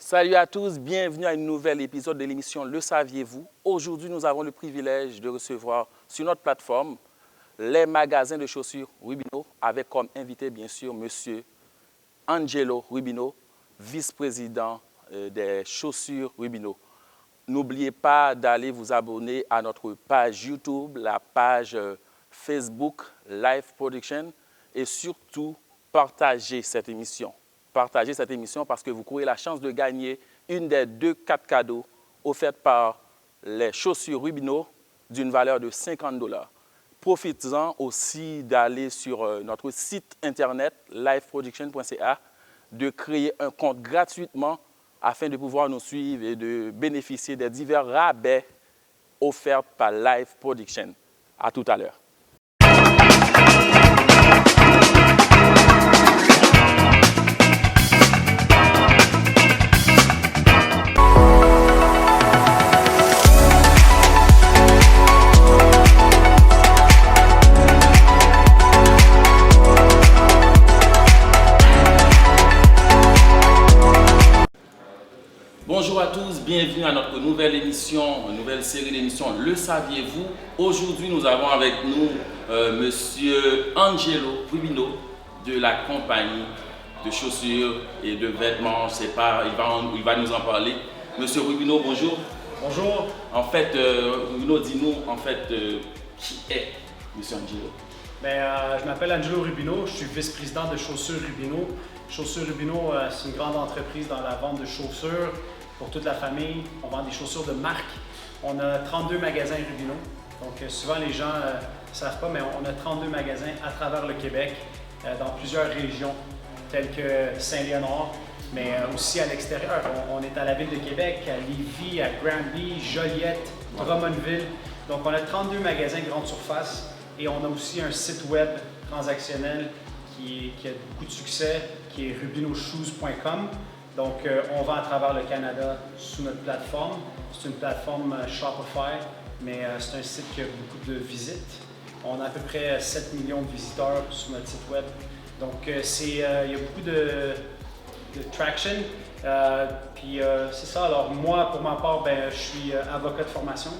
Salut à tous, bienvenue à un nouvel épisode de l'émission Le Saviez-vous? Aujourd'hui, nous avons le privilège de recevoir sur notre plateforme les magasins de chaussures Rubino avec comme invité bien sûr Monsieur Angelo Rubino, vice-président des chaussures Rubino. N'oubliez pas d'aller vous abonner à notre page YouTube, la page Facebook Live Production et surtout partagez cette émission. Partagez cette émission parce que vous courez la chance de gagner une des 2 cartes cadeaux offertes par les chaussures Rubino d'une valeur de 50 $. Profitez-en aussi d'aller sur notre site internet liveproduction.ca, de créer un compte gratuitement afin de pouvoir nous suivre et de bénéficier des divers rabais offerts par Live Production. À tout à l'heure. Bonjour à tous, bienvenue à notre nouvelle émission, une nouvelle série d'émissions Le Saviez-vous? Aujourd'hui, nous avons avec nous Monsieur Angelo Rubino de la compagnie de chaussures et de vêtements. Je sais pas, il va nous en parler. Monsieur Rubino, bonjour. Bonjour. En fait, Rubino, dis-nous en fait qui est Monsieur Angelo? Je m'appelle Angelo Rubino, je suis vice-président de Chaussures Rubino. Chaussures Rubino, c'est une grande entreprise dans la vente de chaussures pour toute la famille. On vend des chaussures de marque. On a 32 magasins Rubino. Donc souvent les gens ne savent pas, mais on a 32 magasins à travers le Québec, dans plusieurs régions, telles que Saint-Léonard, mais aussi à l'extérieur. On est à la ville de Québec, à Lévis, à Granby, Joliette, Drummondville. Donc on a 32 magasins grande surface et on a aussi un site web transactionnel qui a beaucoup de succès, qui est rubinoshoes.com. Donc, on vend à travers le Canada sous notre plateforme. C'est une plateforme Shopify, mais c'est un site qui a beaucoup de visites. On a à peu près 7 millions de visiteurs sur notre site web. Donc, il y a beaucoup de traction. C'est ça. Alors, moi, pour ma part, je suis avocat de formation.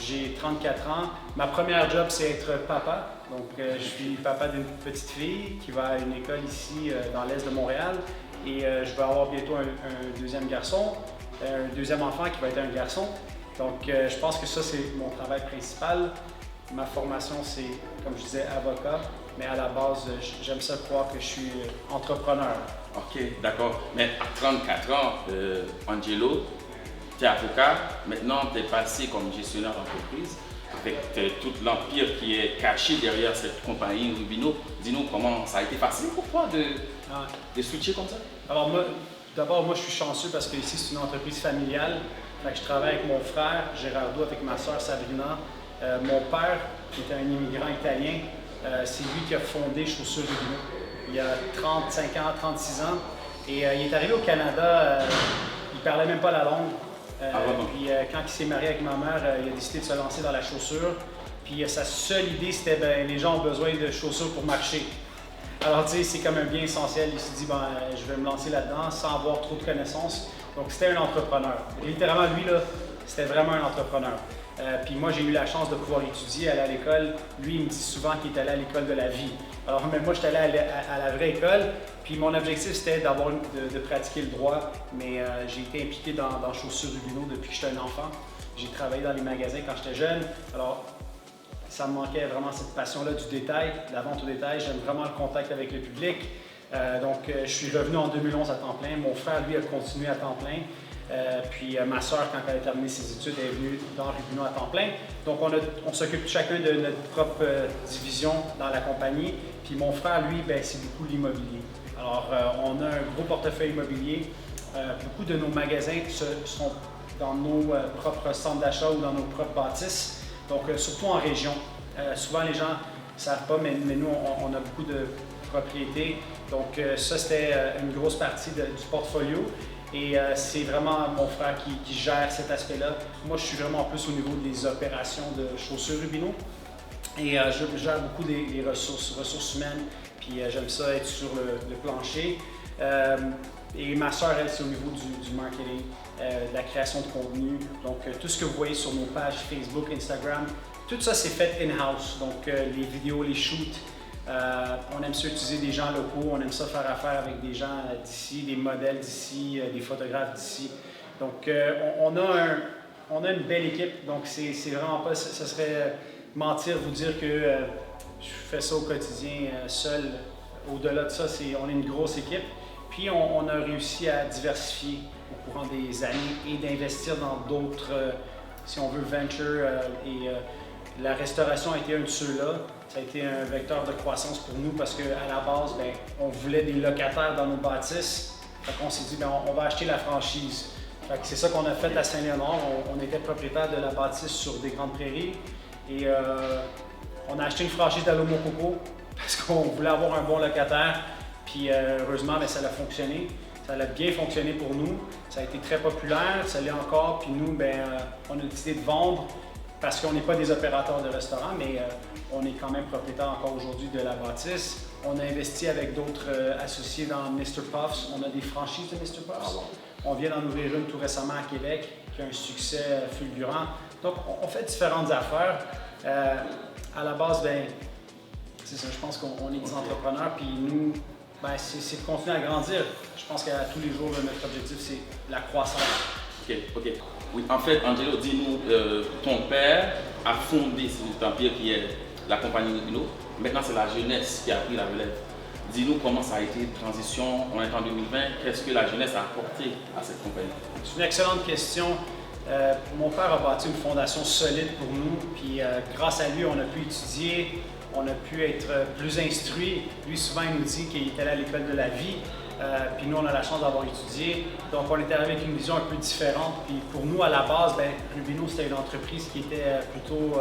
J'ai 34 ans. Ma première job, c'est être papa. Donc, je suis papa d'une petite fille qui va à une école ici dans l'est de Montréal. Et je vais avoir bientôt un deuxième garçon, un deuxième enfant qui va être un garçon. Donc, je pense que ça, c'est mon travail principal. Ma formation, c'est, comme je disais, avocat. Mais à la base, j'aime ça croire que je suis entrepreneur. OK, d'accord. Mais à 34 ans, Angelo, tu es avocat. Maintenant, tu es passé comme gestionnaire d'entreprise avec tout l'empire qui est caché derrière cette compagnie Rubino. Dis-nous comment ça a été facile pour toi de switcher comme ça? Alors d'abord, moi je suis chanceux parce que ici c'est une entreprise familiale. Fait que je travaille avec mon frère Gerardo, avec ma soeur Sabrina. Mon père, qui était un immigrant italien, c'est lui qui a fondé Chaussures Rubino il y a 35 ans, 36 ans. Et il est arrivé au Canada, il ne parlait même pas la langue. Puis quand il s'est marié avec ma mère, il a décidé de se lancer dans la chaussure. Puis sa seule idée, c'était les gens ont besoin de chaussures pour marcher. Alors tu sais, c'est comme un bien essentiel. Il s'est dit, je vais me lancer là-dedans sans avoir trop de connaissances. Donc c'était un entrepreneur. Littéralement, lui, là, c'était vraiment un entrepreneur. Puis moi, j'ai eu la chance de pouvoir étudier, aller à l'école. Lui, il me dit souvent qu'il est allé à l'école de la vie. Alors même moi, j'étais allé à la vraie école. Puis mon objectif, c'était de pratiquer le droit. Mais j'ai été impliqué dans Chaussures Rubino depuis que j'étais un enfant. J'ai travaillé dans les magasins quand j'étais jeune. Alors, ça me manquait vraiment cette passion-là du détail, de la vente au détail. J'aime vraiment le contact avec le public. Donc, je suis revenu en 2011 à temps plein. Mon frère, lui, a continué à temps plein. Puis ma soeur, quand elle a terminé ses études, est venue dans Rubino à temps plein. Donc, on s'occupe chacun de notre propre division dans la compagnie. Puis mon frère, lui, c'est beaucoup l'immobilier. Alors, on a un gros portefeuille immobilier. Beaucoup de nos magasins sont dans nos propres centres d'achat ou dans nos propres bâtisses. Donc, surtout en région. Souvent, les gens ne savent pas, mais nous, on a beaucoup de propriétés. Donc, ça, c'était une grosse partie du portfolio. Et c'est vraiment mon frère qui gère cet aspect-là. Moi, je suis vraiment plus au niveau des opérations de Chaussures Rubino. Et je gère beaucoup des ressources humaines. Puis j'aime ça être sur le plancher. Et ma soeur, elle, c'est au niveau du marketing, de la création de contenu. Donc, tout ce que vous voyez sur nos pages Facebook, Instagram, tout ça, c'est fait in-house. Donc, les vidéos, les shoots, on aime ça utiliser des gens locaux, on aime ça faire affaire avec des gens d'ici, des modèles d'ici, des photographes d'ici. Donc, on a une belle équipe. Donc, c'est vraiment pas, ça serait mentir vous dire que je fais ça au quotidien seul. Au-delà de ça, on est une grosse équipe. Puis on a réussi à diversifier au courant des années et d'investir dans d'autres, si on veut, ventures. La restauration a été un de ceux-là. Ça a été un vecteur de croissance pour nous parce qu'à la base, bien, on voulait des locataires dans nos bâtisses. Fait qu'on s'est dit, bien, on va acheter la franchise. Fait que c'est ça qu'on a fait à Saint-Léonard. On était propriétaire de la bâtisse sur des Grandes Prairies. Et on a acheté une franchise d'Alomo Coco parce qu'on voulait avoir un bon locataire. Puis heureusement, bien, ça a fonctionné. Ça a bien fonctionné pour nous. Ça a été très populaire, ça l'est encore. Puis nous, bien, on a décidé de vendre parce qu'on n'est pas des opérateurs de restaurants, mais on est quand même propriétaire encore aujourd'hui de la bâtisse. On a investi avec d'autres associés dans Mr. Puffs. On a des franchises de Mr. Puffs. Ah bon. On vient d'en ouvrir une tout récemment à Québec qui a un succès fulgurant. Donc, on fait différentes affaires. À la base, bien, c'est ça, je pense qu'on est des entrepreneurs, puis nous, ben, c'est de continuer à grandir. Je pense qu'à tous les jours, notre objectif, c'est la croissance. OK. Oui, en fait, Angelo, dis-nous, ton père a fondé cet empire qui est la compagnie Rubino. Maintenant, c'est la jeunesse qui a pris la relève. Dis-nous comment ça a été la transition. On est en 2020. Qu'est-ce que la jeunesse a apporté à cette compagnie? C'est une excellente question. Mon père a bâti une fondation solide pour nous. Puis grâce à lui, on a pu étudier. On a pu être plus instruits. Lui, souvent, il nous dit qu'il est allé à l'école de la vie. Puis nous, on a la chance d'avoir étudié. Donc, on est arrivé avec une vision un peu différente. Puis pour nous, à la base, bien, Rubino, c'était une entreprise qui était plutôt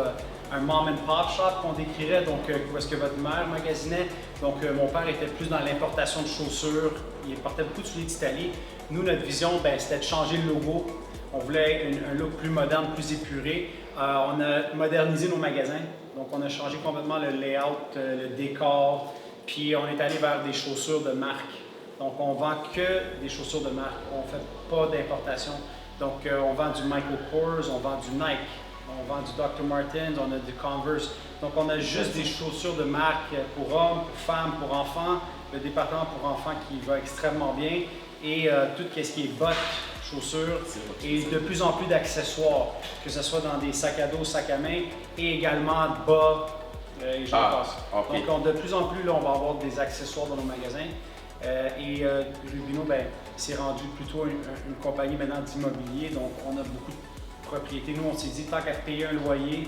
un mom and pop shop qu'on décrirait. Donc, où est-ce que votre mère magasinait. Donc, mon père était plus dans l'importation de chaussures. Il portait beaucoup de souliers d'Italie. Nous, notre vision, bien, c'était de changer le logo. On voulait un look plus moderne, plus épuré. On a modernisé nos magasins. Donc, on a changé complètement le layout, le décor, puis on est allé vers des chaussures de marque. Donc, on vend que des chaussures de marque. On ne fait pas d'importation. Donc, on vend du Michael Kors, on vend du Nike, on vend du Dr. Martens, on a du Converse. Donc, on a juste des chaussures de marque pour hommes, pour femmes, pour enfants. Le département pour enfants qui va extrêmement bien. Et tout ce qui est bottes, chaussures et de plus en plus d'accessoires, que ce soit dans des sacs à dos, sacs à main et également bas et j'en passe. Okay. Donc de plus en plus, là, on va avoir des accessoires dans nos magasins Rubino, ben, c'est rendu plutôt une compagnie maintenant d'immobilier, donc on a beaucoup de propriétés. Nous, on s'est dit, tant qu'à payer un loyer,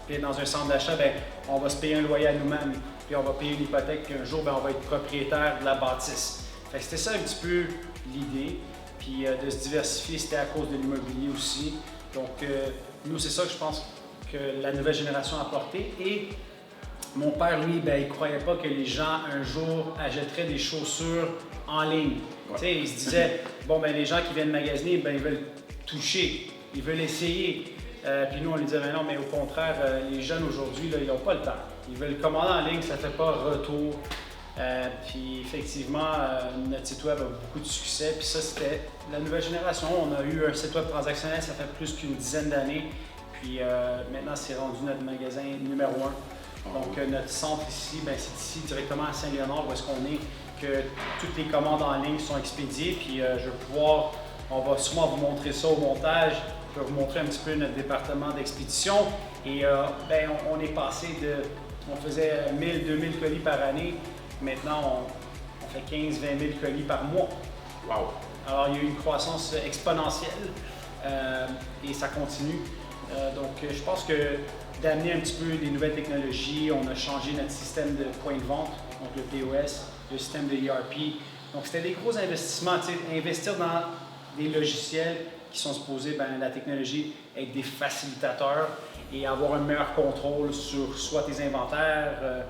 puis dans un centre d'achat, ben, on va se payer un loyer à nous-mêmes, puis on va payer une hypothèque, puis un jour, ben, on va être propriétaire de la bâtisse. Fait que c'était ça un petit peu l'idée. Puis de se diversifier, c'était à cause de l'immobilier aussi. Donc, nous, c'est ça que je pense que la nouvelle génération a apporté. Et mon père, lui, ben, il ne croyait pas que les gens, un jour, achèteraient des chaussures en ligne. Ouais. Il se disait, bon, ben, les gens qui viennent magasiner, ben, ils veulent toucher, ils veulent essayer. Puis nous, on lui disait, ben non, mais au contraire, les jeunes aujourd'hui, là, ils n'ont pas le temps. Ils veulent commander en ligne, ça ne fait pas retour. Puis effectivement, notre site web a beaucoup de succès. Puis ça, c'était la nouvelle génération. On a eu un site web transactionnel, ça fait plus qu'une dizaine d'années. Puis maintenant, c'est rendu notre magasin numéro 1. Donc notre centre ici, ben, c'est ici directement à Saint-Léonard où est-ce qu'on est, que toutes les commandes en ligne sont expédiées. Puis je vais pouvoir, on va sûrement vous montrer ça au montage. Je vais vous montrer un petit peu notre département d'expédition. Et ben, on est passé on faisait 1000, 2000 colis par année. Maintenant, on fait 15 000, 20 000 colis par mois. Wow. Alors, il y a eu une croissance exponentielle et ça continue. Donc, je pense que d'amener un petit peu des nouvelles technologies, on a changé notre système de point de vente, donc le POS, le système de ERP. Donc, c'était des gros investissements. Investir dans des logiciels qui sont supposés, ben, la technologie, être des facilitateurs et avoir un meilleur contrôle sur soit tes inventaires,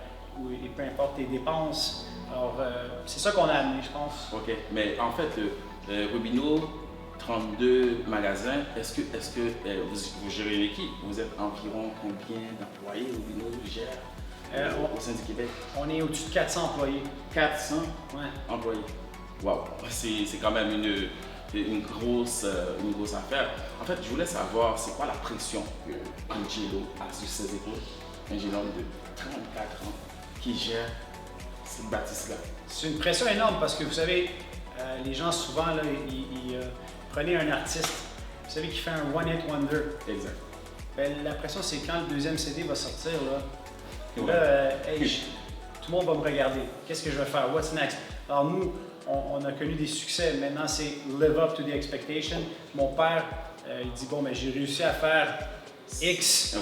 et peu importe tes dépenses. Alors, c'est ça qu'on a amené, je pense. OK. Mais en fait, Rubino, 32 magasins, est-ce que vous gérez une équipe? Vous êtes environ combien d'employés Rubino gère au sein du Québec? On est au-dessus de 400 employés. 400 ouais. employés. Wow, c'est quand même une grosse affaire. En fait, je voulais savoir, c'est quoi la pression que Angelo a sur ses épaules, un jeune homme de 34 ans qui gère cette bâtisse-là. C'est une pression énorme parce que vous savez, les gens souvent, là, prenez un artiste, vous savez, qui fait un one-hit wonder. Exact. Ben, la pression, c'est quand le deuxième CD va sortir, là. Ouais. Là, tout le monde va me regarder. Qu'est-ce que je vais faire? What's next? Alors nous, on a connu des succès. Maintenant, c'est live up to the expectation. Mon père, il dit, bon, mais j'ai réussi à faire X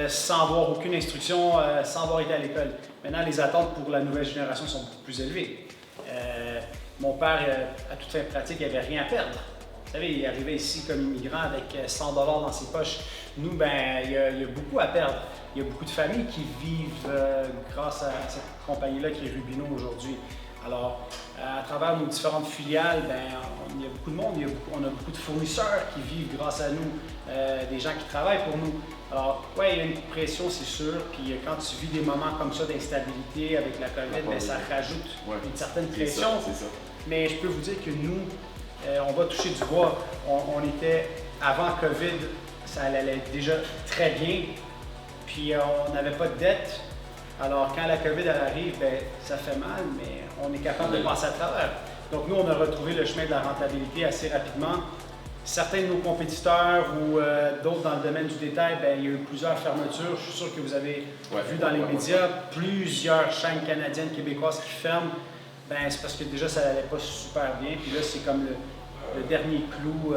sans avoir aucune instruction, sans avoir été à l'école. Maintenant, les attentes pour la nouvelle génération sont beaucoup plus élevées. Mon père, à toute fin pratique, il n'avait rien à perdre. Vous savez, il est arrivé ici comme immigrant avec 100 $ dans ses poches. Nous, ben, il y a beaucoup à perdre. Il y a beaucoup de familles qui vivent grâce à cette compagnie-là qui est Rubino aujourd'hui. Alors, à travers nos différentes filiales, ben, il y a beaucoup de monde, on a beaucoup de fournisseurs qui vivent grâce à nous, des gens qui travaillent pour nous. Alors, oui, il y a une pression, c'est sûr, puis quand tu vis des moments comme ça d'instabilité avec la COVID, ben, ça rajoute une certaine pression. C'est ça. Mais je peux vous dire que nous, on va toucher du bois. On était, avant COVID, ça allait déjà très bien, puis on n'avait pas de dette. Alors, quand la COVID elle arrive, ben, ça fait mal, mais on est capable de passer à travers. Donc, nous, on a retrouvé le chemin de la rentabilité assez rapidement. Certains de nos compétiteurs ou d'autres dans le domaine du détail, ben, il y a eu plusieurs fermetures. Je suis sûr que vous avez vu dans les médias plusieurs chaînes canadiennes, québécoises qui ferment. Ben, c'est parce que déjà, ça n'allait pas super bien. Puis là, c'est comme le dernier clou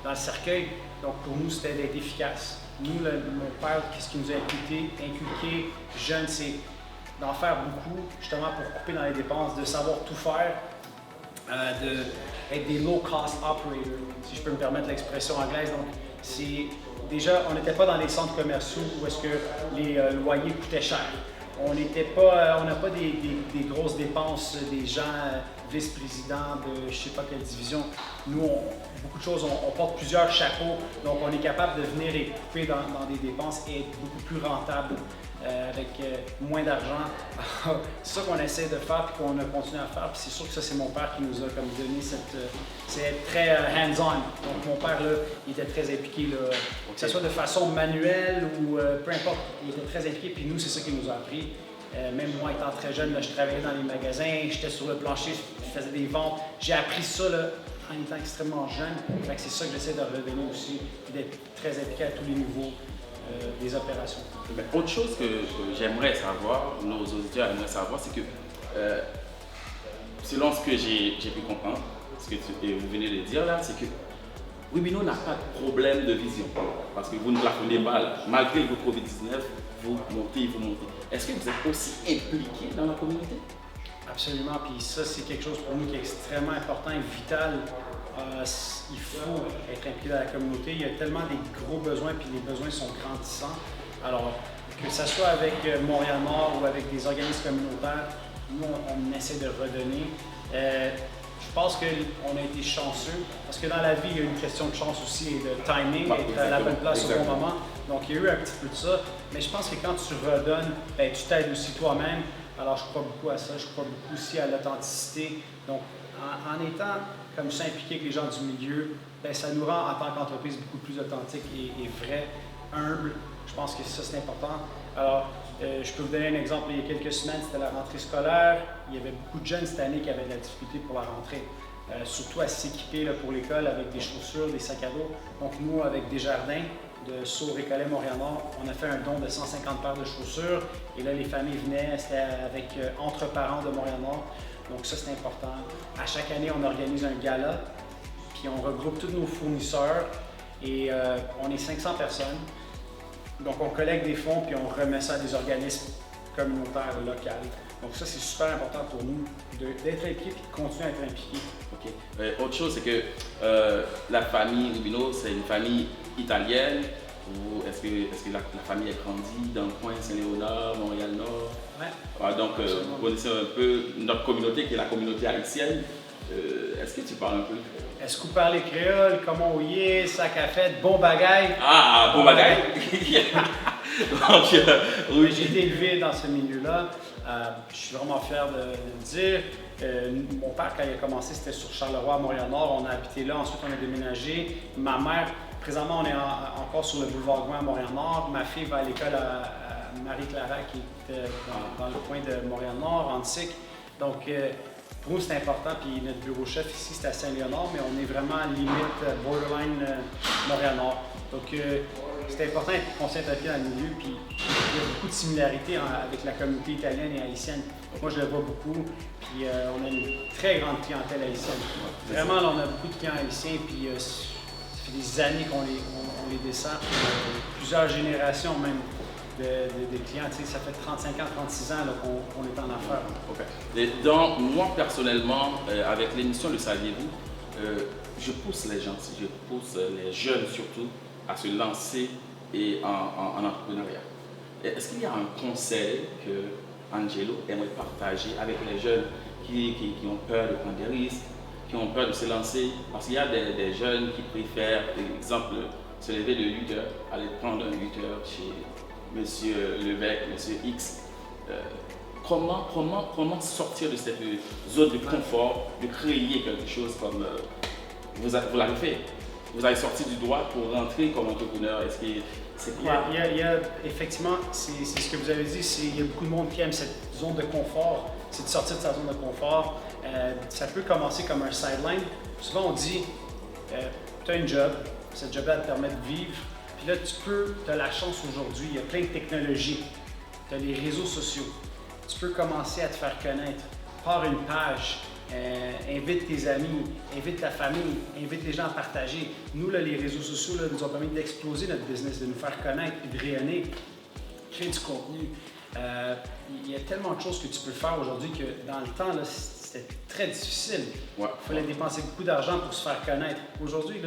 dans le cercueil. Donc, pour nous, c'était d'être efficace. Nous, mon père, qu'est-ce qui nous a inculqué jeune, c'est d'en faire beaucoup, justement pour couper dans les dépenses, de savoir tout faire, d'être des low-cost operators, si je peux me permettre l'expression anglaise. Donc, c'est déjà, on n'était pas dans les centres commerciaux où est-ce que les loyers coûtaient cher. On n'a pas des grosses dépenses des gens vice-présidents de je ne sais pas quelle division. Nous, beaucoup de choses, on porte plusieurs chapeaux, donc on est capable de venir et couper dans des dépenses et être beaucoup plus rentable avec moins d'argent. C'est ça qu'on essaie de faire et qu'on a continué à faire. Puis c'est sûr que ça, c'est mon père qui nous a comme donné c'est très hands-on. Donc mon père, là, il était très impliqué, là, que ce soit de façon manuelle ou peu importe, il était très impliqué. Puis nous, c'est ça qu'il nous a appris. Même moi, étant très jeune, là, je travaillais dans les magasins, j'étais sur le plancher, je faisais des ventes. J'ai appris ça là, en étant extrêmement jeune. Fait que c'est ça que j'essaie de redonner aussi, d'être très impliqué à tous les niveaux des opérations. Ben, autre chose que j'aimerais savoir, nos auditeurs aimeraient savoir, c'est que selon ce que j'ai pu comprendre, ce que vous venez de dire là, c'est que Rubino n'a pas de problème de vision. Parce que vous ne plafonnez pas là. Malgré le Covid-19, vous montez. Est-ce que vous êtes aussi impliqué dans la communauté? Absolument. Puis ça, c'est quelque chose pour nous qui est extrêmement important et vital. Il faut être impliqué dans la communauté. Il y a tellement des gros besoins, puis les besoins sont grandissants. Alors, que ce soit avec Montréal-Nord ou avec des organismes communautaires, nous, on essaie de redonner. Je pense qu'on a été chanceux, parce que dans la vie, il y a une question de chance aussi et de timing, être à la bonne place au bon moment. Donc, il y a eu un petit peu de ça. Mais je pense que quand tu redonnes, ben, tu t'aides aussi toi-même. Alors, je crois beaucoup à ça. Je crois beaucoup aussi à l'authenticité. Donc, en étant comme ça impliqué avec les gens du milieu, ben, ça nous rend en tant qu'entreprise beaucoup plus authentique et vrai, humble. Je pense que ça, c'est important. Alors, je peux vous donner un exemple. Il y a quelques semaines, c'était la rentrée scolaire. Il y avait beaucoup de jeunes cette année qui avaient de la difficulté pour la rentrée, surtout à s'équiper pour l'école avec des chaussures, des sacs à dos. Donc, nous, avec Desjardins de Sault-Récollet, Montréal-Nord, on a fait un don de 150 paires de chaussures. Et là, les familles venaient, c'était avec entre parents de Montréal-Nord. Donc, ça, c'est important. À chaque année, on organise un gala, puis on regroupe tous nos fournisseurs et on est 500 personnes. Donc, on collecte des fonds puis on remet ça à des organismes communautaires locaux. Donc, ça, c'est super important pour nous d'être impliqués et de continuer à être impliqués. OK. Autre chose, c'est que la famille Rubino, c'est une famille italienne. Ou est-ce que la famille a grandi dans le coin Saint-Léonard, Montréal-Nord? Ouais. Donc, vous connaissez un peu notre communauté qui est la communauté haïtienne. Est-ce que tu parles un peu? Est-ce que vous parlez créole? Comment vous y est? Sac à fête? Bon bagaille? Ah, bon bagaille! Donc, oui. J'ai été élevé dans ce milieu-là. Je suis vraiment fier de le dire. Mon père, quand il a commencé, c'était sur Charleroi, à Montréal-Nord. On a habité là, ensuite on a déménagé. Ma mère, présentement, on est encore sur le boulevard Gouin à Montréal-Nord. Ma fille va à l'école à Marie-Clara, qui est dans le coin de Montréal-Nord, en Antique. Donc, pour nous, c'est important. Puis notre bureau chef ici, c'est à Saint-Léonard, mais on est vraiment limite borderline Montréal-Nord. Donc, c'est important d'être conscient de pied dans le milieu. Puis, il y a beaucoup de similarités avec la communauté italienne et haïtienne. Moi, je le vois beaucoup. Puis, on a une très grande clientèle haïtienne. Vraiment, là, on a beaucoup de clients haïtiens. Puis, ça fait des années qu'on les descend. Plusieurs générations même de clients. Tu sais, ça fait 35 ans, 36 ans qu'on est en affaires. Okay. Et donc, moi, personnellement, avec l'émission Le Saviez-vous, je pousse les gens, je pousse les jeunes surtout, à se lancer en entrepreneuriat. Est-ce qu'il y a un conseil que Angelo aimerait partager avec les jeunes qui ont peur de prendre des risques, qui ont peur de se lancer? Parce qu'il y a des jeunes qui préfèrent, par exemple, se lever de 8 heures, aller prendre un 8 heures chez Monsieur Levesque, Monsieur X. Comment sortir de cette zone de confort, de créer quelque chose comme vous l'avez fait? Vous avez sorti du droit pour rentrer comme entrepreneur. Est-ce que c'est quoi? Il y a effectivement, c'est ce que vous avez dit, il y a beaucoup de monde qui aime cette zone de confort, c'est de sortir de sa zone de confort. Ça peut commencer comme un sideline. Souvent on dit, tu as un job, ce job-là te permet de vivre, puis là tu as la chance aujourd'hui, il y a plein de technologies, tu as les réseaux sociaux, tu peux commencer à te faire connaître, pars une page. Invite tes amis, invite ta famille, invite les gens à partager. Nous, là, les réseaux sociaux là, nous ont permis d'exploser notre business, de nous faire connaître et de rayonner, créer du contenu. Il y a tellement de choses que tu peux faire aujourd'hui que dans le temps, là, c'était très difficile. Il fallait dépenser beaucoup d'argent pour se faire connaître. Aujourd'hui,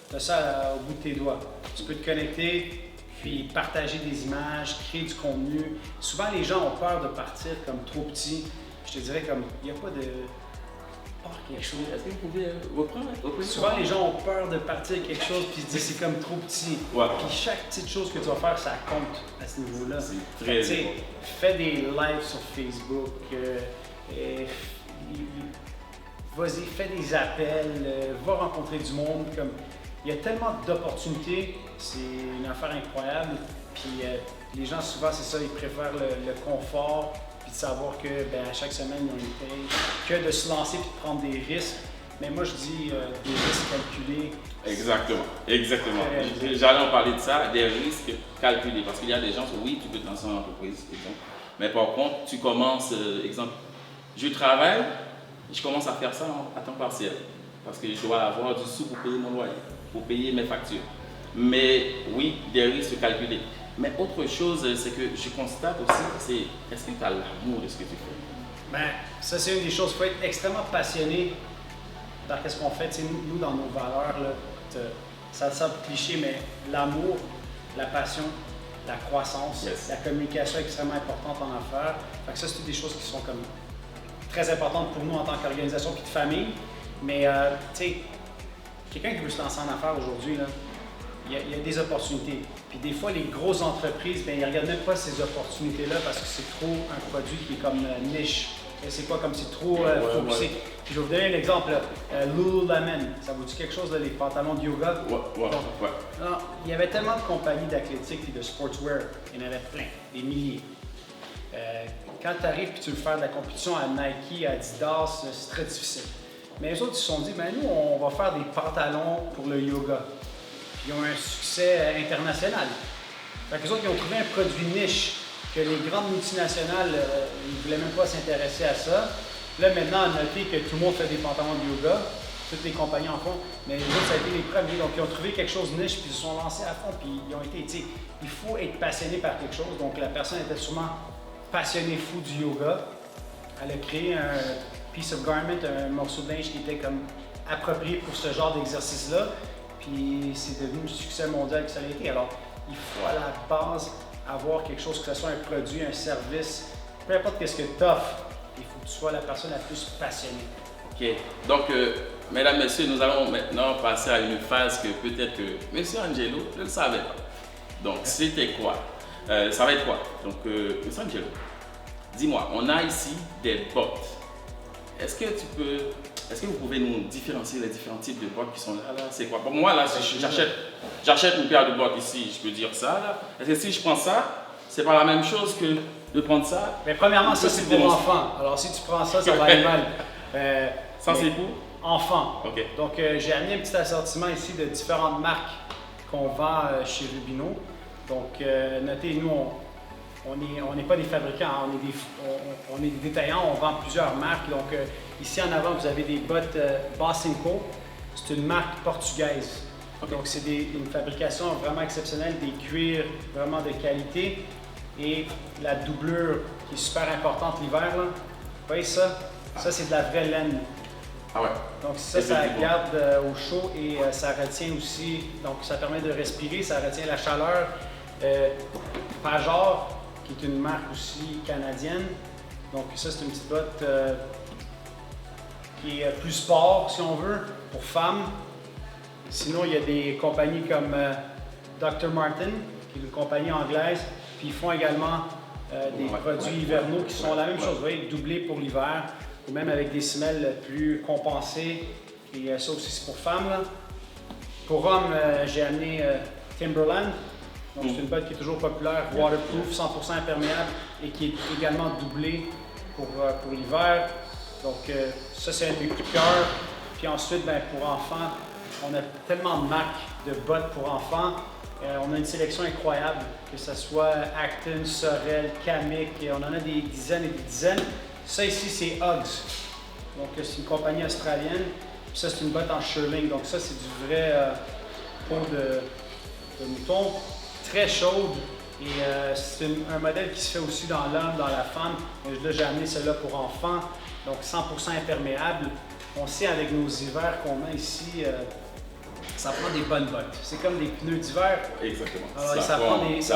tu as ça au bout de tes doigts. Tu peux te connecter, puis partager des images, créer du contenu. Souvent, les gens ont peur de partir comme trop petit. Je te dirais comme, il n'y a pas de... quelque chose. Est-ce que vous pouvez reprendre? Souvent, les gens ont peur de partir quelque chose puis se disent c'est comme trop petit. Puis chaque petite chose que tu vas faire, ça compte à ce niveau-là. C'est très important. Fais des lives sur Facebook. Vas-y, fais des appels. Va rencontrer du monde. Il y a tellement d'opportunités. C'est une affaire incroyable. Puis les gens, souvent, c'est ça, ils préfèrent le confort. Puis de savoir que à chaque semaine, ils ont une paye, que de se lancer et de prendre des risques. Mais moi, je dis des risques calculés. Exactement. J'allais en parler de ça, des risques calculés. Parce qu'il y a des gens, oui, tu peux te lancer en entreprise, exemple. Mais par contre, tu commences, exemple, je travaille, je commence à faire ça à temps partiel. Parce que je dois avoir du sou pour payer mon loyer, pour payer mes factures. Mais oui, des risques calculés. Mais autre chose, c'est que je constate aussi, c'est est-ce que tu as l'amour de ce que tu fais? Ça, c'est une des choses. Il faut être extrêmement passionné dans ce qu'on fait. Nous, dans nos valeurs, là, ça semble cliché, mais l'amour, la passion, la croissance, la communication est extrêmement importante en affaires. Fait que ça, c'est des choses qui sont comme très importantes pour nous en tant qu'organisation et de famille. Mais, tu sais, quelqu'un qui veut se lancer en affaires aujourd'hui, là, il y a des opportunités. Puis des fois, les grosses entreprises, ils ne regardent même pas ces opportunités-là parce que c'est trop un produit qui est comme niche. C'est quoi, comme c'est trop focusé. Puis je vais vous donner un exemple. Lululemon, ça vous dit quelque chose, là, les pantalons de yoga? Non, il y avait tellement de compagnies d'athlétique et de sportswear, il y en avait plein, des milliers. Quand tu arrives et tu veux faire de la compétition à Nike, à Adidas, c'est très difficile. Mais les autres, ils se sont dit, nous, on va faire des pantalons pour le yoga. Ils ont un succès international. Fait qu'eux autres, ils ont trouvé un produit niche que les grandes multinationales ne voulaient même pas s'intéresser à ça. Là, maintenant, on a noté que tout le monde fait des pantalons de yoga. Toutes les compagnies en font. Mais les autres, ça a été les premiers. Donc, ils ont trouvé quelque chose de niche, puis ils se sont lancés à fond. Puis, ils ont été, tu sais, il faut être passionné par quelque chose. Donc, la personne était sûrement passionnée fou du yoga. Elle a créé un piece of garment, un morceau de linge qui était comme approprié pour ce genre d'exercice-là. Puis c'est devenu un succès mondial que ça a été. Alors, il faut à la base avoir quelque chose, que ce soit un produit, un service, peu importe ce que tu offres, il faut que tu sois la personne la plus passionnée. OK. Donc, mesdames, messieurs, nous allons maintenant passer à une phase que peut-être que M. Angelo ne le savait pas. Donc, c'était quoi? Ça va être quoi? Donc, M. Angelo, dis-moi, on a ici des bottes. est-ce que vous pouvez nous différencier les différents types de bottes qui sont là? C'est quoi? Pour moi, là, si j'achète une paire de bottes ici, je peux dire ça. Là. Est-ce que si je prends ça, c'est pas la même chose que de prendre ça? Mais premièrement, ça c'est pour enfants. Alors si tu prends ça, ça va aller mal. Ça, c'est pour? Enfants. OK. Donc j'ai amené un petit assortiment ici de différentes marques qu'on vend chez Rubino. Donc notez, nous, on n'est pas des fabricants, hein, on est des détaillants, on vend plusieurs marques. Donc ici en avant, vous avez des bottes Basinco. C'est une marque portugaise. Okay. Donc c'est une fabrication vraiment exceptionnelle, des cuirs vraiment de qualité et la doublure qui est super importante l'hiver. Vous voyez ça? Ça c'est de la vraie laine. Ah ouais. Donc ça garde au chaud et ça retient aussi, donc ça permet de respirer, ça retient la chaleur. Pajor, qui est une marque aussi canadienne. Donc ça c'est une petite botte qui est plus sport si on veut, pour femmes. Sinon il y a des compagnies comme Dr. Martin, qui est une compagnie anglaise, puis ils font également des produits hivernaux qui sont la même chose, vous voyez, doublés pour l'hiver, ou même avec des semelles plus compensées. Et ça aussi c'est pour femmes. Là. Pour hommes, j'ai amené Timberland. Donc c'est une botte qui est toujours populaire, waterproof, 100% imperméable et qui est également doublée pour l'hiver. Donc ça c'est un des coups de cœur. Puis ensuite, pour enfants, on a tellement de marques de bottes pour enfants. On a une sélection incroyable, que ce soit Acton, Sorel, Kamiq, et on en a des dizaines et des dizaines. Ça ici, c'est Uggs. Donc c'est une compagnie australienne. Puis ça, c'est une botte en shearling. Donc ça, c'est du vrai peau de mouton. Très chaude. Et c'est un modèle qui se fait aussi dans l'homme, dans la femme. Là, j'ai amené celle-là pour enfants. Donc 100% imperméable. On sait avec nos hivers qu'on a ici, ça prend des bonnes bottes. C'est comme des pneus d'hiver. Exactement. Alors, ça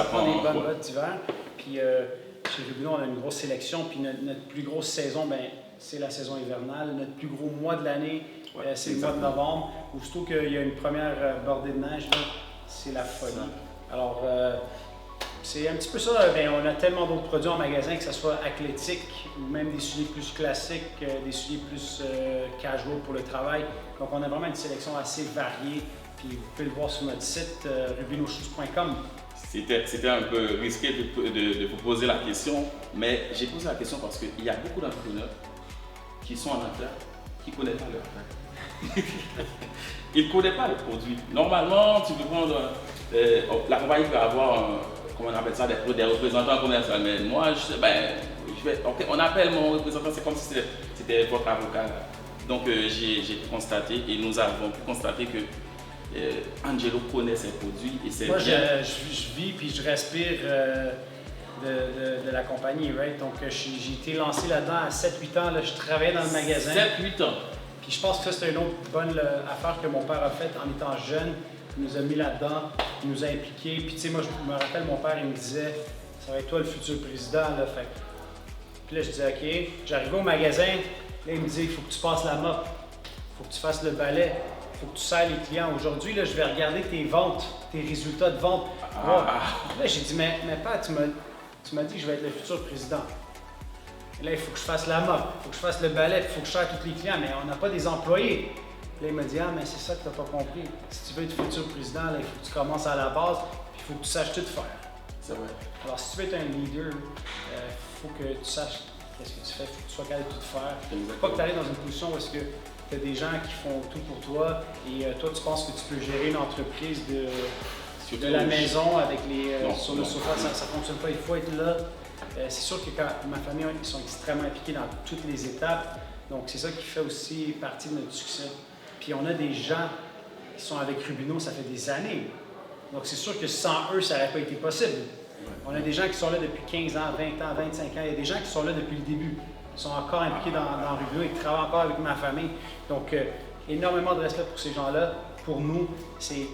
prend des bonnes bottes d'hiver. Puis chez Rubino, on a une grosse sélection. Puis notre plus grosse saison, c'est la saison hivernale. Notre plus gros mois de l'année, c'est le mois de novembre. Aussitôt qu'il y a une première bordée de neige, c'est la folie. Alors, c'est un petit peu ça. On a tellement d'autres produits en magasin, que ce soit athlétique ou même des souliers plus classiques, des souliers plus casual pour le travail. Donc, on a vraiment une sélection assez variée. Puis, vous pouvez le voir sur notre site rubinochoose.com. C'était un peu risqué de vous poser la question, mais j'ai posé la question parce qu'il y a beaucoup d'entrepreneurs qui sont en affaires, qui ne connaissent pas leur affaire. Ils ne connaissent pas le produit. Normalement, tu peux prendre. La compagnie peut avoir, comment on appelle ça, des représentants commerciaux. Mais moi, on appelle mon représentant, c'est comme si c'était votre avocat. Là. Donc, j'ai constaté et nous avons pu constater que Angelo connaît ses produits et c'est bien. Moi, je vis puis je respire de la compagnie, right? Donc, j'ai été lancé là-dedans à 7-8 ans. Là, je travaillais dans le magasin. 7-8 ans. Puis je pense que ça, c'est une autre bonne affaire que mon père a faite en étant jeune. Il nous a mis là-dedans, il nous a impliqués. Puis tu sais, moi, je me rappelle, mon père, il me disait, ça va être toi le futur président, là. Fait. Puis là, je disais, OK. J'arrivais au magasin, là, il me disait, il faut que tu passes la mop, il faut que tu fasses le balai, il faut que tu sers les clients. Aujourd'hui, là, je vais regarder tes ventes, tes résultats de vente. Là, j'ai dit, mais père, tu m'as dit que je vais être le futur président. Et là, il faut que je fasse la mop, il faut que je fasse le balai, il faut que je sers tous les clients, mais on n'a pas des employés. Là, il m'a dit, mais c'est ça que tu n'as pas compris. Si tu veux être futur président, là, il faut que tu commences à la base, puis il faut que tu saches tout faire. C'est vrai. Alors, si tu veux être un leader, il faut que tu saches qu'est-ce que tu fais, il faut que tu sois capable de tout faire. Il ne faut pas que tu arrives dans une position où tu as des gens qui font tout pour toi et toi, tu penses que tu peux gérer une entreprise de la maison avec sur le sofa, ça ne fonctionne pas. Il faut être là. C'est sûr que ma famille, ils sont extrêmement impliqués dans toutes les étapes. Donc, c'est ça qui fait aussi partie de notre succès. Puis on a des gens qui sont avec Rubino, ça fait des années. Donc c'est sûr que sans eux, ça n'aurait pas été possible. On a des gens qui sont là depuis 15 ans, 20 ans, 25 ans. Il y a des gens qui sont là depuis le début. Ils sont encore impliqués dans Rubino, ils travaillent encore avec ma famille. Donc énormément de respect pour ces gens-là. Pour nous, il ne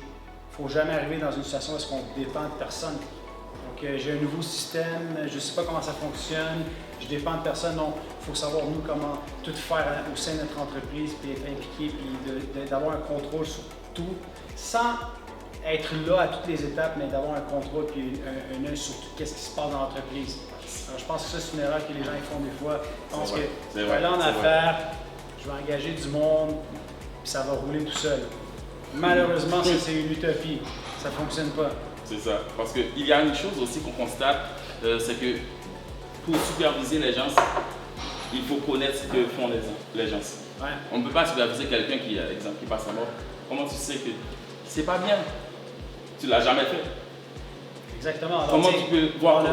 faut jamais arriver dans une situation où on dépend de personne. Donc j'ai un nouveau système, je ne sais pas comment ça fonctionne. Je dépends de personne, donc il faut savoir nous comment tout faire au sein de notre entreprise, puis être impliqué, puis d'avoir un contrôle sur tout, sans être là à toutes les étapes, mais d'avoir un contrôle puis un œil sur tout ce qui se passe dans l'entreprise. Alors, je pense que ça, c'est une erreur que les gens font des fois. Je pense que tu vas aller en affaires, je vais engager du monde, puis ça va rouler tout seul. Malheureusement, ça c'est une utopie. Ça ne fonctionne pas. C'est ça. Parce qu'il y a une chose aussi qu'on constate, c'est que pour superviser les gens, il faut connaître ce que font les gens. Ouais. On ne peut pas superviser quelqu'un qui, exemple, qui passe à mort. Comment tu sais que c'est pas bien? Tu l'as jamais fait. Exactement. Alors, comment tu peux voir?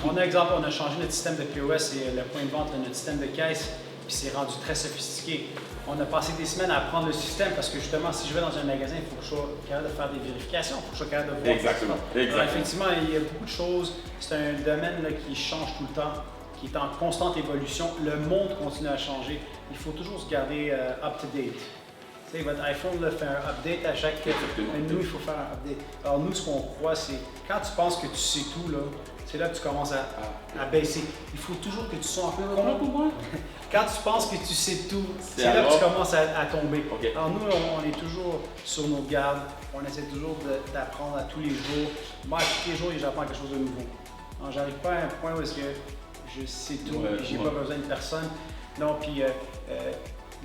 On a changé notre système de POS et le point de vente, notre système de caisse, puis c'est rendu très sophistiqué. On a passé des semaines à apprendre le système parce que justement, si je vais dans un magasin, il faut que je sois capable de faire des vérifications, il faut que je sois capable de voir. Exactement. Alors, effectivement, il y a beaucoup de choses. C'est un domaine là, qui change tout le temps, qui est en constante évolution. Le monde continue à changer. Il faut toujours se garder up-to-date. Tu sais, votre iPhone là, fait un update à chaque... Nous, il faut faire un update. Alors nous, ce qu'on croit, c'est quand tu penses que tu sais tout, là, c'est là que tu commences à baisser. Il faut toujours que tu sois en peu... Quand tu penses que tu sais tout, c'est là que tu commences à tomber. Okay. Alors nous, on est toujours sur nos gardes. On essaie toujours d'apprendre à tous les jours. Moi, tous les jours, j'apprends quelque chose de nouveau. Alors, j'arrive pas à un point où est-ce que je sais tout et j'ai pas besoin de personne. Non, puis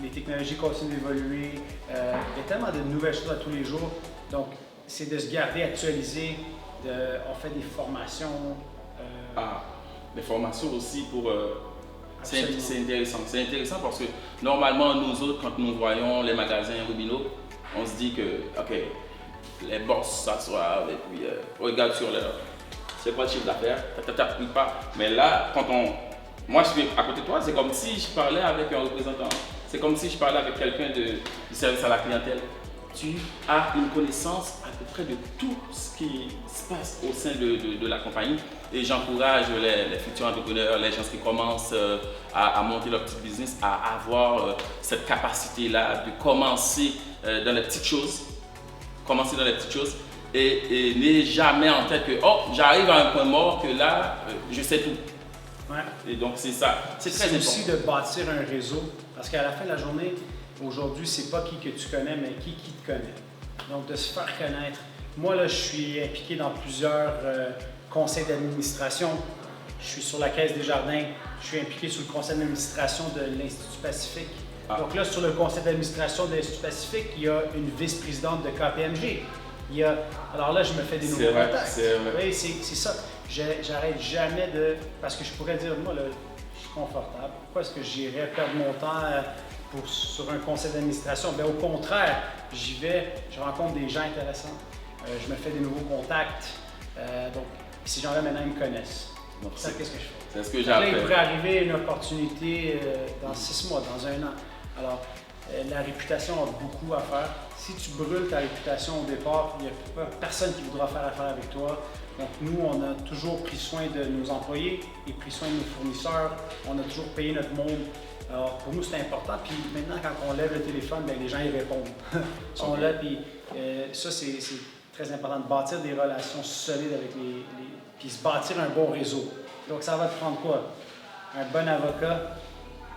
les technologies continuent d'évoluer. Il y a tellement de nouvelles choses à tous les jours. Donc, c'est de se garder actualisé. On fait des formations. Les formations aussi pour... c'est intéressant. C'est intéressant parce que normalement, nous autres, quand nous voyons les magasins Rubino, on se dit que, OK, les boss s'assoient et puis regardent sur leur... C'est quoi le chiffre d'affaires? Pas. Mais là, moi, je suis à côté de toi, c'est comme si je parlais avec un représentant. C'est comme si je parlais avec quelqu'un du service à la clientèle. Tu as une connaissance à peu près de tout ce qui se passe au sein de la compagnie. Et j'encourage les futurs entrepreneurs, les gens qui commencent à monter leur petit business, à avoir cette capacité-là de commencer dans les petites choses. Et n'ayez jamais en tête que j'arrive à un point mort que là, je sais tout. Ouais. Et donc c'est ça. C'est très important. C'est aussi de bâtir un réseau. Parce qu'à la fin de la journée, aujourd'hui, c'est pas qui que tu connais, mais qui te connaît. Donc de se faire connaître. Moi, là, je suis impliqué dans plusieurs conseils d'administration. Je suis sur la Caisse des Jardins. Je suis impliqué sur le conseil d'administration de l'Institut Pacifique. Donc là, sur le conseil d'administration de l'Institut Pacifique, il y a une vice-présidente de KPMG. Alors là, je me fais des nouveaux contacts. C'est vrai. Oui, c'est ça. J'arrête jamais de... Parce que je pourrais dire, moi, là, je suis confortable. Pourquoi est-ce que j'irais perdre mon temps sur un conseil d'administration? Bien, au contraire, j'y vais, je rencontre des gens intéressants, je me fais des nouveaux contacts. Donc, ces gens-là, maintenant, ils me connaissent. Donc, ça, qu'est-ce que je fais? C'est ce que j'ai appris. Là, il pourrait arriver une opportunité dans 6 mois, dans 1 an. Alors, la réputation a beaucoup à faire. Si tu brûles ta réputation au départ, il n'y a personne qui voudra faire affaire avec toi. Donc nous, on a toujours pris soin de nos employés et pris soin de nos fournisseurs. On a toujours payé notre monde. Alors pour nous, c'est important. Puis maintenant, quand on lève le téléphone, bien, les gens y répondent. Ils sont là. Puis ça, c'est très important de bâtir des relations solides avec puis se bâtir un bon réseau. Donc ça va te prendre quoi? Un bon avocat.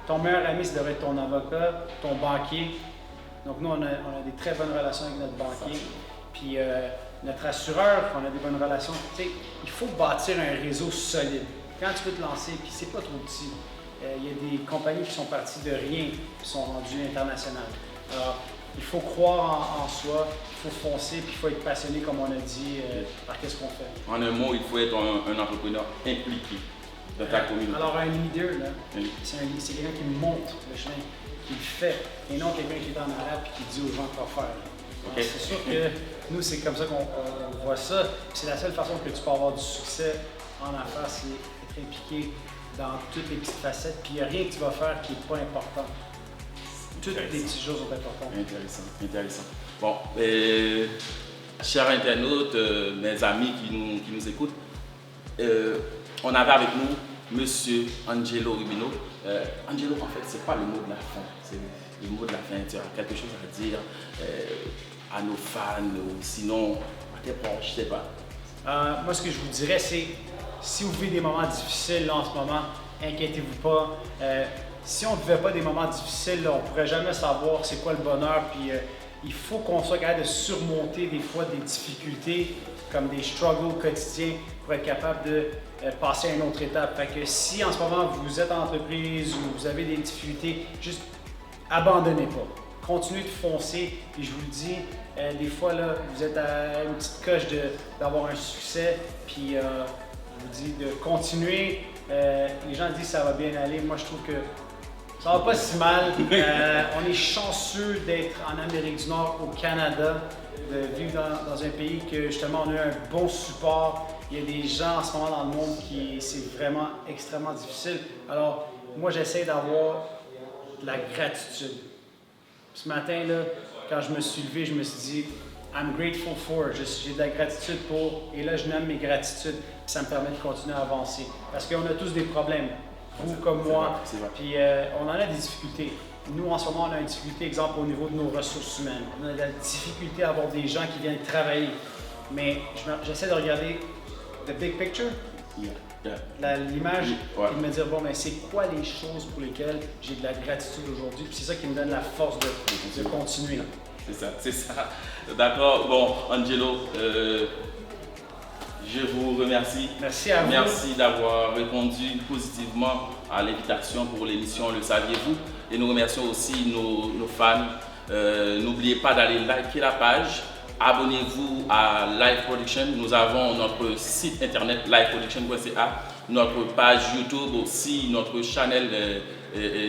Ton meilleur ami, ça devrait être ton avocat, ton banquier. Donc nous, on a des très bonnes relations avec notre banquier. Puis notre assureur, on a des bonnes relations. Tu sais, il faut bâtir un réseau solide. Quand tu veux te lancer, puis c'est pas trop petit, il y a des compagnies qui sont parties de rien, qui sont rendues internationales. Alors, il faut croire en soi, il faut foncer, puis il faut être passionné, comme on a dit, par qu'est-ce qu'on fait. En un mot, il faut être un entrepreneur impliqué dans ta communauté. Alors un leader, là, c'est quelqu'un qui montre le chemin, qui le fait, et non quelqu'un qui est en arrière et qui dit aux gens quoi faire. Okay. C'est sûr que nous, c'est comme ça qu'on voit ça. C'est la seule façon que tu peux avoir du succès en affaires, c'est être impliqué dans toutes les petites facettes, puis il n'y a rien que tu vas faire qui n'est pas important. Toutes les petites choses sont importantes. Intéressant. Bon, chers internautes, mes amis qui nous écoutent, on avait avec nous Monsieur Angelo Rubino. Angelo, en fait, c'est pas le mot de la fin. C'est le mot de la fin. Tu as quelque chose à dire à nos fans, ou sinon à tes proches, je sais pas. Moi, ce que je vous dirais, c'est si vous vivez des moments difficiles là, en ce moment, inquiétez-vous pas. Si on ne vivait pas des moments difficiles, là, on ne pourrait jamais savoir c'est quoi le bonheur. Puis il faut qu'on soit capable de surmonter des fois des difficultés, comme des struggles quotidiens, pour être capable de passer à une autre étape. Fait que si en ce moment vous êtes en entreprise ou vous avez des difficultés, juste abandonnez pas. Continuez de foncer. Et je vous le dis, des fois, là, vous êtes à une petite coche d'avoir un succès. Puis je vous dis de continuer. Les gens disent que ça va bien aller. Moi, je trouve que ça va pas si mal. On est chanceux d'être en Amérique du Nord, au Canada, de vivre dans un pays que justement on a eu un bon support. Il y a des gens en ce moment dans le monde qui c'est vraiment extrêmement difficile. Alors, moi, j'essaie d'avoir de la gratitude. Ce matin, là, quand je me suis levé, je me suis dit I'm grateful for. J'ai de la gratitude pour. Et là, je nomme mes gratitudes. Ça me permet de continuer à avancer. Parce qu'on a tous des problèmes. Vous comme moi. Puis on en a des difficultés. Nous, en ce moment, on a une difficulté, exemple, au niveau de nos ressources humaines. On a de la difficulté à avoir des gens qui viennent travailler. Mais j'essaie de regarder the big picture. L'image et de me dire, bon, mais c'est quoi les choses pour lesquelles j'ai de la gratitude aujourd'hui? Puis c'est ça qui me donne la force de continuer. C'est ça. D'accord. Bon, Angelo, je vous remercie. Merci à vous. Merci d'avoir répondu positivement à l'invitation pour l'émission Le Saviez-vous? Et nous remercions aussi nos fans. N'oubliez pas d'aller liker la page. Abonnez-vous à Live Production. Nous avons notre site internet liveproduction.ca, notre page YouTube aussi, notre channel,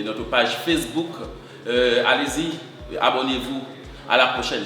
notre page Facebook. Allez-y, abonnez-vous. À la prochaine.